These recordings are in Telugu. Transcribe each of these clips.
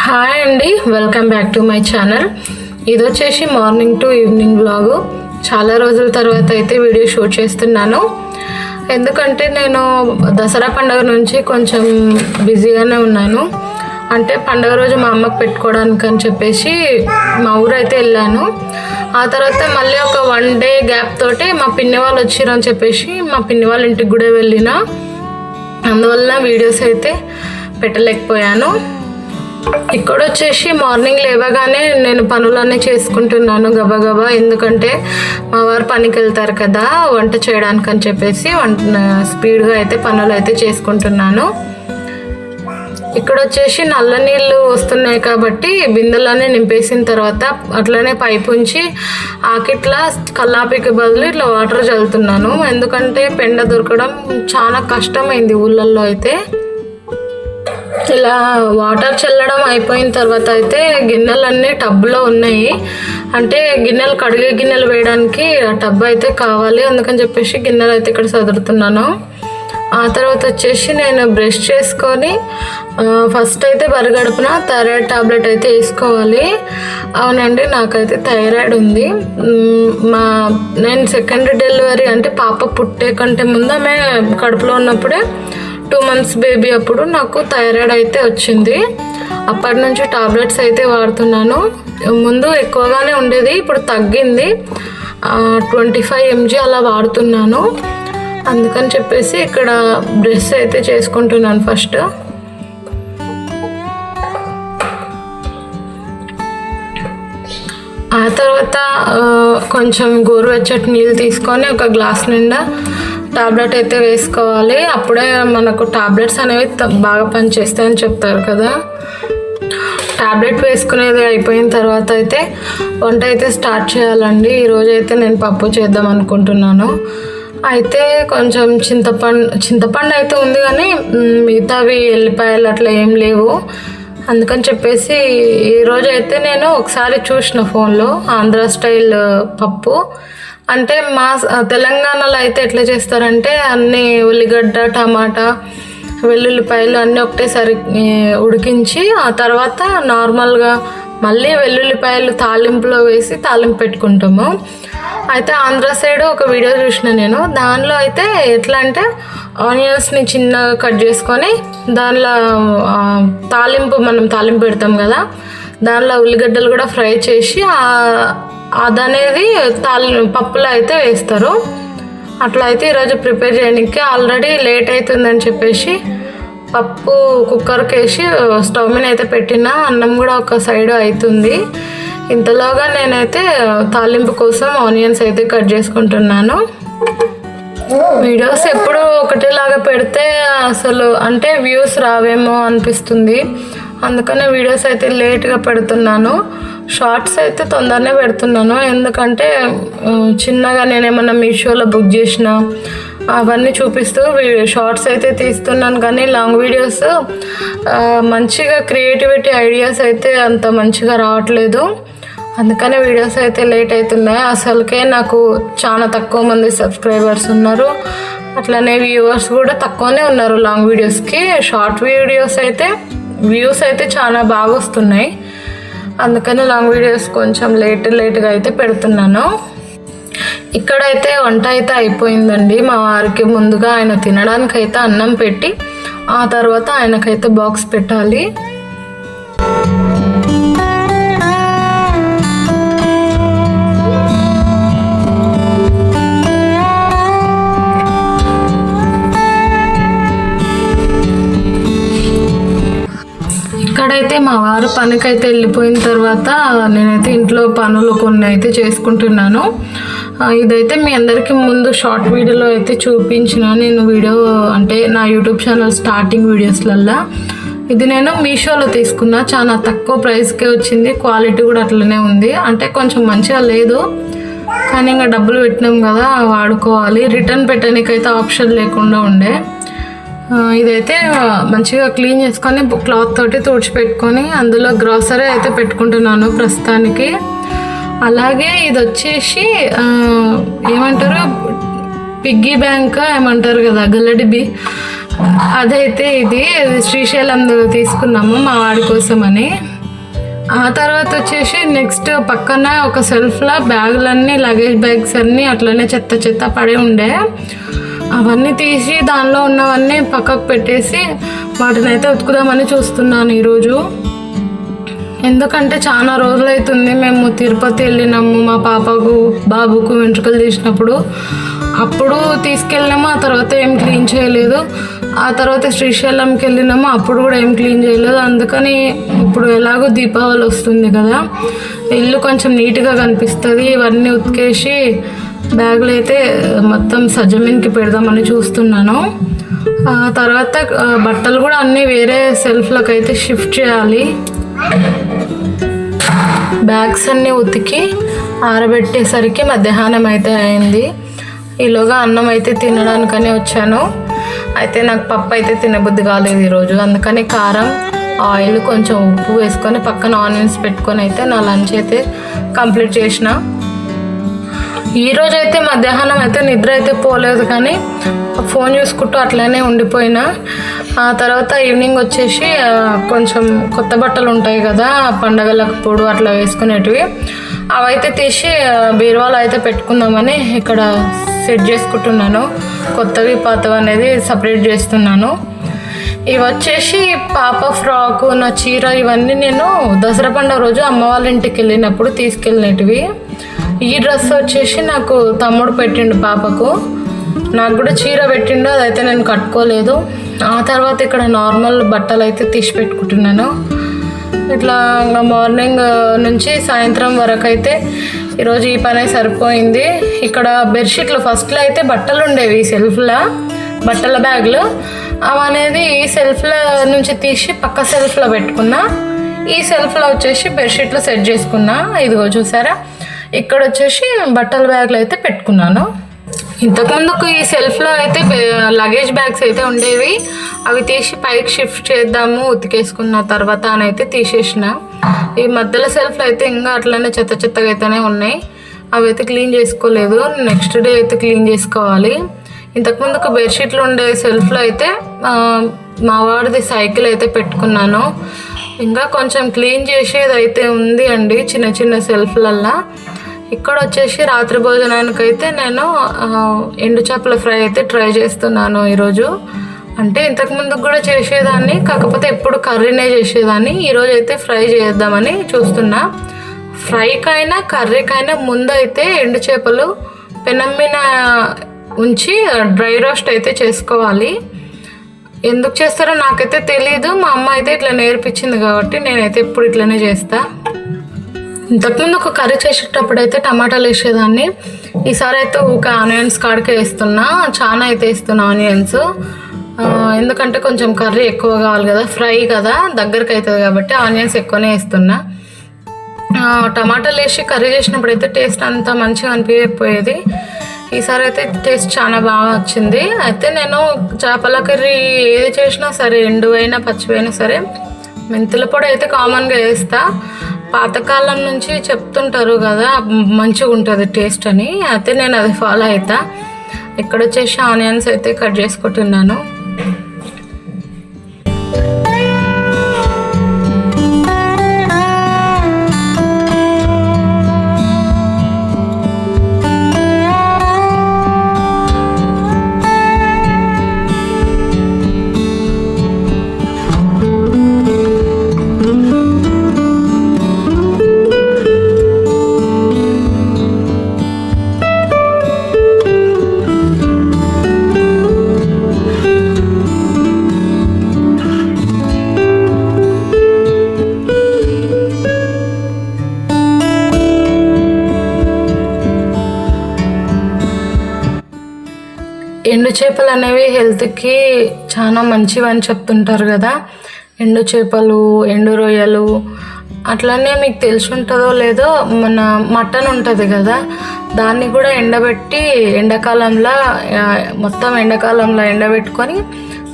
హాయ్ అండి, welcome back to my channel. ఇది వచ్చేసి మార్నింగ్ టు ఈవినింగ్ వ్లాగు. చాలా రోజుల తర్వాత అయితే వీడియో షూట్ చేస్తున్నాను. ఎందుకంటే నేను దసరా పండుగ నుంచి కొంచెం బిజీగానే ఉన్నాను. అంటే పండుగ రోజు మా అమ్మకు పెట్టుకోవడానికి అని చెప్పేసి మా ఊరైతే వెళ్ళాను. ఆ తర్వాత మళ్ళీ ఒక 1 డే గ్యాప్ తోటి మా పిన్ని వాళ్ళు వచ్చిరని చెప్పేసి మా పిన్ని వాళ్ళ ఇంటికి కూడా వెళ్ళిన. అందువల్ల వీడియోస్ అయితే పెట్టలేకపోయాను. ఇక్కడ వచ్చేసి మార్నింగ్ లేవగానే నేను పనులన్నీ చేసుకుంటున్నాను గబగబా. ఎందుకంటే మా వారు పనికి వెళ్తారు కదా వంట చేయడానికి అని చెప్పేసి స్పీడ్గా అయితే పనులు అయితే చేసుకుంటున్నాను. ఇక్కడ వచ్చేసి నల్ల నీళ్ళు వస్తున్నాయి కాబట్టి బిందెలన్నీ నింపేసిన తర్వాత అట్లనే పైపు ఉంచి ఆకిట్లా కల్లాపికి బదులు ఇట్లా వాటర్ చల్లుతున్నాను. ఎందుకంటే పెండ దొరకడం చాలా కష్టమైంది ఊళ్ళల్లో. అయితే ఇలా వాటర్ చల్లడం అయిపోయిన తర్వాత అయితే గిన్నెలన్నీ టబ్లో ఉన్నాయి. అంటే గిన్నెలు కడిగే గిన్నెలు వేయడానికి ఆ టబ్ అయితే కావాలి. అందుకని చెప్పేసి గిన్నెలు అయితే ఇక్కడ సదురుతున్నాను. ఆ తర్వాత వచ్చేసి నేను బ్రష్ చేసుకొని ఫస్ట్ అయితే బరగడుపున థైరాయిడ్ టాబ్లెట్ అయితే వేసుకోవాలి. అవునండి, నాకైతే థైరాయిడ్ ఉంది. నేను సెకండ్ డెలివరీ అంటే పాప పుట్టే కంటే ముందు ఆమె కడుపులో ఉన్నప్పుడే 2 months బేబీ అప్పుడు నాకు థైరాయిడ్ అయితే వచ్చింది. అప్పటి నుంచి టాబ్లెట్స్ అయితే వాడుతున్నాను. ముందు ఎక్కువగానే ఉండేది, ఇప్పుడు తగ్గింది. 25 mg అలా వాడుతున్నాను. అందుకని చెప్పేసి ఇక్కడ బ్రష్ అయితే చేసుకుంటున్నాను ఫస్ట్. ఆ తర్వాత కొంచెం గోరువెచ్చటి నీళ్ళు తీసుకొని ఒక గ్లాస్ నిండా టాబ్లెట్ అయితే వేసుకోవాలి. అప్పుడే మనకు టాబ్లెట్స్ అనేవి బాగా పనిచేస్తాయని చెప్తారు కదా. టాబ్లెట్ వేసుకునేది అయిపోయిన తర్వాత అయితే వంట అయితే స్టార్ట్ చేయాలండి. ఈరోజు అయితే నేను పప్పు చేద్దాం అనుకుంటున్నాను. అయితే కొంచెం చింతపండు అయితే ఉంది, కానీ మిగతావి ఎల్లిపాయలు అట్లా ఏం లేవు. అందుకని చెప్పేసి ఈరోజు అయితే నేను ఒకసారి చూసిన ఫోన్లో ఆంధ్ర స్టైల్ పప్పు. అంటే మా తెలంగాణలో అయితే ఎట్లా చేస్తారంటే అన్నీ ఉల్లిగడ్డ, టమాటా, వెల్లుల్లిపాయలు అన్నీ ఒకటేసారి ఉడికించి ఆ తర్వాత నార్మల్గా మళ్ళీ వెల్లుల్లిపాయలు తాలింపులో వేసి తాలింపు పెట్టుకుంటాము. అయితే ఆంధ్ర సైడ్ ఒక వీడియో చూసిన నేను. దానిలో అయితే ఎట్లా అంటే ఆనియన్స్ని చిన్నగా కట్ చేసుకొని దానిలో మనం తాలింపు పెడతాం కదా, దానిలో ఉల్లిగడ్డలు కూడా ఫ్రై చేసి అదనేది పప్పులో అయితే వేస్తారు. అట్లా అయితే ఈరోజు ప్రిపేర్ చేయడానికి ఆల్రెడీ లేట్ అవుతుందని చెప్పేసి పప్పు కుక్కర్కి వేసి స్టవ్ మీద అయితే పెట్టిన. అన్నం కూడా ఒక సైడ్ అవుతుంది. ఇంతలోగా నేనైతే తాలింపు కోసం ఆనియన్స్ అయితే కట్ చేసుకుంటున్నాను. వీడియోస్ ఎప్పుడు ఒకటేలాగా పెడితే అసలు అంటే వ్యూస్ రావేమో అనిపిస్తుంది. అందుకనే వీడియోస్ అయితే లేట్గా పెడుతున్నాను. షార్ట్స్ అయితే తొందరనే పెడుతున్నాను. ఎందుకంటే చిన్నగా నేనేమన్నా మీషోలో బుక్ చేసిన అవన్నీ చూపిస్తూ షార్ట్స్ అయితే తీస్తున్నాను. కానీ లాంగ్ వీడియోస్ మంచిగా క్రియేటివిటీ ఐడియాస్ అయితే అంత మంచిగా రావట్లేదు. అందుకనే వీడియోస్ అయితే లేట్ అవుతున్నాయి. అసలుకే నాకు చాలా తక్కువ మంది సబ్స్క్రైబర్స్ ఉన్నారు. అట్లనే వ్యూవర్స్ కూడా తక్కువనే ఉన్నారు లాంగ్ వీడియోస్కి. షార్ట్ వీడియోస్ అయితే వ్యూస్ అయితే చాలా బాగా వస్తున్నాయి. అందుకని లాంగ్ వీడియోస్ కొంచెం లేట్గా అయితే పెడుతున్నాను. ఇక్కడైతే వంట అయితే అయిపోయిందండి. మా వారికి ముందుగా ఆయన తినడానికి అయితే అన్నం పెట్టి ఆ తర్వాత ఆయనకైతే బాక్స్ పెట్టాలి. ఇక్కడైతే మా వారు పనికైతే వెళ్ళిపోయిన తర్వాత నేనైతే ఇంట్లో పనులు కొన్ని అయితే చేసుకుంటున్నాను. ఇదైతే మీ అందరికీ ముందు షార్ట్ వీడియోలో అయితే చూపించిన నేను వీడియో అంటే నా యూట్యూబ్ ఛానల్ స్టార్టింగ్ వీడియోస్లల్లో. ఇది నేను మీషోలో తీసుకున్నా. చాలా తక్కువ ప్రైస్కే వచ్చింది. క్వాలిటీ కూడా అట్లనే ఉంది. అంటే కొంచెం మంచిగా లేదు, కానీ ఇంకా డబ్బులు పెట్టినాం కదా వాడుకోవాలి. రిటర్న్ పెట్టడానికైతే ఆప్షన్ లేకుండా ఉండే. ఇదైతే మంచిగా క్లీన్ చేసుకొని క్లాత్ తోటి తుడిచిపెట్టుకొని అందులో గ్రాసరీ అయితే పెట్టుకుంటున్నాను ప్రస్తుతానికి. అలాగే ఇది వచ్చేసి ఏమంటారు పిగ్గీ బ్యాంక్ ఏమంటారు కదా, గల్లడిబి, అదైతే ఇది శ్రీశైలం తీసుకున్నాము మా వాడి కోసమని. ఆ తర్వాత వచ్చేసి నెక్స్ట్ పక్కన ఒక సెల్ఫ్లో బ్యాగులన్నీ లగేజ్ బ్యాగ్స్ అన్నీ అట్లనే చెత్త చెత్త పడి ఉండే. అవన్నీ తీసి దానిలో ఉన్నవన్నీ పక్కకు పెట్టేసి వాటిని అయితే ఉతుకుదామని చూస్తున్నాను ఈరోజు. ఎందుకంటే చాలా రోజులు అవుతుంది మేము తిరుపతి వెళ్ళినాము మా పాపకు బాబుకు వెంట్రుకలు తీసినప్పుడు. అప్పుడు తీసుకెళ్ళినాము, ఆ తర్వాత ఏం క్లీన్ చేయలేదు. ఆ తర్వాత శ్రీశైలంకి వెళ్ళినాము, అప్పుడు కూడా ఏం క్లీన్ చేయలేదు. అందుకని ఇప్పుడు ఎలాగో దీపావళి వస్తుంది కదా, ఇల్లు కొంచెం నీట్గా కనిపిస్తుంది. ఇవన్నీ ఉతికేసి బ్యాగులు అయితే మొత్తం సజ్జమీన్కి పెడదామని చూస్తున్నాను. తర్వాత బట్టలు కూడా అన్నీ వేరే సెల్ఫ్లకు అయితే షిఫ్ట్ చేయాలి. బ్యాగ్స్ అన్నీ ఉతికి ఆరబెట్టేసరికి మధ్యాహ్నం అయితే అయింది. ఈలోగా అన్నం అయితే తినడానికని వచ్చాను. అయితే నాకు పప్పు అయితే తినబుద్ధి కాలేదు ఈరోజు. అందుకని కారం, ఆయిల్, కొంచెం ఉప్పు వేసుకొని పక్కన ఆనియన్స్ పెట్టుకొని అయితే నా లంచ్ అయితే కంప్లీట్ చేసిన. ఈరోజు అయితే మధ్యాహ్నం అయితే నిద్ర అయితే పోలేదు, కానీ ఫోన్ చూసుకుంటూ అట్లనే ఉండిపోయినా. ఆ తర్వాత ఈవినింగ్ వచ్చేసి కొంచెం కొత్త బట్టలు ఉంటాయి కదా పండగలప్పుడు అట్లా వేసుకునేటివి, అవైతే తీసి బీరువాలో అయితే పెట్టుకుందామని ఇక్కడ సెట్ చేసుకుంటున్నాను. కొత్తవి పాతవి అనేది సపరేట్ చేస్తున్నాను. ఇవి వచ్చేసి పాప ఫ్రాకు, నా చీర, ఇవన్నీ నేను దసరా పండుగ రోజు అమ్మ వాళ్ళ ఇంటికి వెళ్ళినప్పుడు తీసుకెళ్ళినటివి. ఈ డ్రెస్ వచ్చేసి నాకు తమ్ముడు పెట్టిండు పాపకు, నాకు కూడా చీర పెట్టిండు, అదైతే నేను కట్టుకోలేదు. ఆ తర్వాత ఇక్కడ నార్మల్ బట్టలు అయితే తీసి పెట్టుకుంటున్నాను. ఇట్లా మార్నింగ్ నుంచి సాయంత్రం వరకు అయితే ఈరోజు ఈ పని సరిపోయింది. ఇక్కడ బెడ్షీట్లు ఫస్ట్లో అయితే బట్టలు ఉండేవి సెల్ఫ్లో, బట్టల బ్యాగ్లు, అవి అనేది ఈ సెల్ఫ్లో నుంచి తీసి పక్క సెల్ఫ్లో పెట్టుకున్నా. ఈ సెల్ఫ్లో వచ్చేసి బెడ్షీట్లు సెట్ చేసుకున్నా. ఇదిగో చూసారా, ఇక్కడ వచ్చేసి బట్టల బ్యాగ్లు అయితే పెట్టుకున్నాను. ఇంతకుముందుకు ఈ సెల్ఫ్లో అయితే లగేజ్ బ్యాగ్స్ అయితే ఉండేవి, అవి తీసి పైకి షిఫ్ట్ చేద్దాము ఉతికేసుకున్న తర్వాత అని అయితే తీసేసిన. ఈ మధ్యలో సెల్ఫ్లో అయితే ఇంకా అట్లనే చెత్త చెత్తగా అయితేనే ఉన్నాయి, అవి అయితే క్లీన్ చేసుకోలేదు. నెక్స్ట్ డే అయితే క్లీన్ చేసుకోవాలి. ఇంతకుముందుకు బెడ్షీట్లు ఉండే సెల్ఫ్లో అయితే మా వాడిది సైకిల్ అయితే పెట్టుకున్నాను. ఇంకా కొంచెం క్లీన్ చేసేది అయితే ఉంది అండి చిన్న చిన్న సెల్ఫ్లల్లా. ఇక్కడ వచ్చేసి రాత్రి భోజనానికి అయితే నేను ఎండు చేపల ఫ్రై అయితే ట్రై చేస్తున్నాను ఈరోజు. అంటే ఇంతకుముందు కూడా చేసేదాన్ని, కాకపోతే ఎప్పుడు కర్రీనే చేసేదాన్ని. ఈరోజు అయితే ఫ్రై చేద్దామని చూస్తున్నా. ఫ్రైకైనా కర్రీకైనా ముందు అయితే ఎండు చేపలు పెనం మీద ఉంచి డ్రై రోస్ట్ అయితే చేసుకోవాలి. ఎందుకు చేస్తారో నాకైతే తెలీదు, మా అమ్మ అయితే ఇట్లా నేర్పించింది కాబట్టి నేనైతే ఎప్పుడు ఇట్లనే చేస్తా. ఇంతకుముందు ఒక కర్రీ చేసేటప్పుడు అయితే టమాటాలు వేసేదాన్ని, ఈసారి అయితే ఒక ఆనియన్స్ కాడికే వేస్తున్నా. చాలా అయితే వేస్తున్నా ఆనియన్స్, ఎందుకంటే కొంచెం కర్రీ ఎక్కువ కావాలి కదా, ఫ్రై కదా దగ్గరికి అవుతుంది కాబట్టి ఆనియన్స్ ఎక్కువనే వేస్తున్నా. టమాటాలు వేసి కర్రీ చేసినప్పుడు అయితే టేస్ట్ అంత మంచిగా అనిపించకపోయేది, ఈసారి అయితే టేస్ట్ చాలా బాగా వచ్చింది. అయితే నేను చేపల కర్రీ ఏది చేసినా సరే, ఎండువైనా పచ్చివైనా సరే, మెంతుల పొడి అయితే కామన్గా వేస్తా. పాతకాలం నుంచి చెప్తుంటారు కదా మంచిగా ఉంటుంది టేస్ట్ అని, అయితే నేను అది ఫాలో అవుతా. ఇక్కడ వచ్చేసి ఆనియన్స్ అయితే కట్ చేసుకుంటున్నాను. ఎండు చేపలు అనేవి హెల్త్కి చాలా మంచివి అని చెప్తుంటారు కదా. ఎండు చేపలు, ఎండు రొయ్యలు, అట్లనే మీకు తెలిసి ఉంటుందో లేదో మన మటన్ ఉంటుంది కదా, దాన్ని కూడా ఎండబెట్టి ఎండాకాలంలో మొత్తం ఎండాకాలంలో ఎండబెట్టుకొని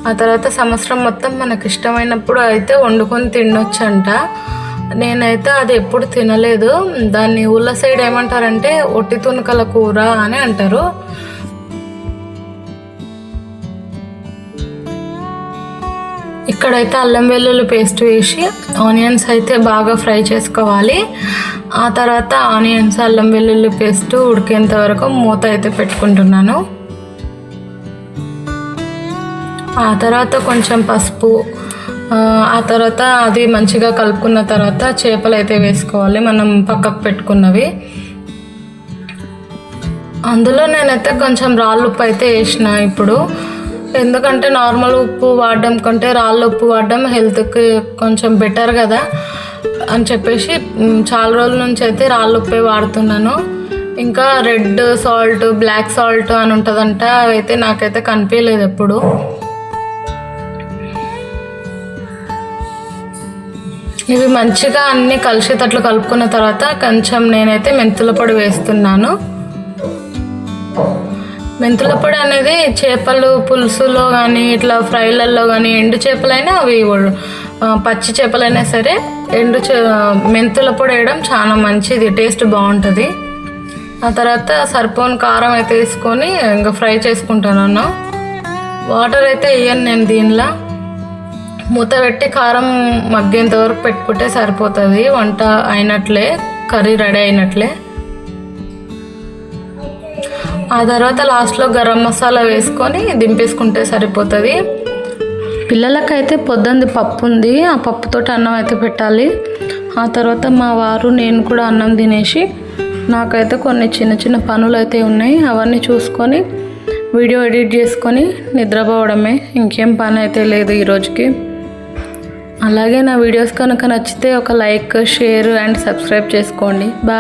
ఆ తర్వాత సంవత్సరం మొత్తం మనకు ఇష్టమైనప్పుడు అయితే వండుకొని తినొచ్చంట. నేనైతే అది ఎప్పుడు తినలేదు. దాన్ని ఊళ్ళ సైడ్ ఏమంటారంటే ఒట్టి తునకల కూర అని అంటారు. ఇక్కడైతే అల్లం వెల్లుల్లి పేస్ట్ వేసి ఆనియన్స్ అయితే బాగా ఫ్రై చేసుకోవాలి. ఆ తర్వాత ఆనియన్స్ అల్లం వెల్లుల్లి పేస్ట్ ఉడికేంత వరకు మూత అయితే పెట్టుకుంటున్నాను. ఆ తర్వాత కొంచెం పసుపు, ఆ తర్వాత అది మంచిగా కలుపుకున్న తర్వాత చేపలు అయితే వేసుకోవాలి మనం పక్కకు పెట్టుకున్నవి. అందులో నేనైతే కొంచెం రాళ్ళు ఉప్పు అయితే వేసిన ఇప్పుడు, ఎందుకంటే నార్మల్ ఉప్పు వాడడం కంటే రాళ్ళు ఉప్పు వాడడం హెల్త్కి కొంచెం బెటర్ కదా అని చెప్పేసి చాలా రోజుల నుంచి అయితే రాళ్ళు ఉప్పే వాడుతున్నాను. ఇంకా రెడ్ సాల్ట్, బ్లాక్ సాల్ట్ అని ఉంటుందంట, అయితే నాకైతే కనిపించలేదు ఎప్పుడు. ఇవి మంచిగా అన్నీ కలిసేటట్లు కలుపుకున్న తర్వాత కొంచెం నేనైతే మెంతుల పొడి వేస్తున్నాను. మెంతుల పొడి అనేది చేపలు పులుసులో కానీ ఇట్లా ఫ్రైలలో కానీ ఎండు చేపలైనా అవి పచ్చి చేపలైనా సరే మెంతుల పొడి వేయడం చాలా మంచిది, టేస్ట్ బాగుంటుంది. ఆ తర్వాత సరిపోని కారం అయితే వేసుకొని ఇంకా ఫ్రై చేసుకుంటున్నాను. వాటర్ అయితే వేయను నేను దీనిలో. మూత పెట్టి కారం మగ్గేంత వరకు పెట్టుకుంటే సరిపోతుంది, వంట అయినట్లే, కర్రీ రెడీ అయినట్లే. ఆ తర్వాత లాస్ట్లో గరం మసాలా వేసుకొని దింపేసుకుంటే సరిపోతుంది. పిల్లలకైతే పొద్దుంది పప్పు ఉంది, ఆ పప్పుతోటి అన్నం అయితే పెట్టాలి. ఆ తర్వాత మా వారు నేను కూడా అన్నం తినేసి, నాకైతే కొన్ని చిన్న చిన్న పనులు అయితే ఉన్నాయి, అవన్నీ చూసుకొని వీడియో ఎడిట్ చేసుకొని నిద్రపోవడమే, ఇంకేం పని అయితే లేదు ఈరోజుకి. అలాగే నా వీడియోస్ కనుక నచ్చితే ఒక లైక్, షేర్ అండ్ సబ్స్క్రైబ్ చేసుకోండి. బాయ్.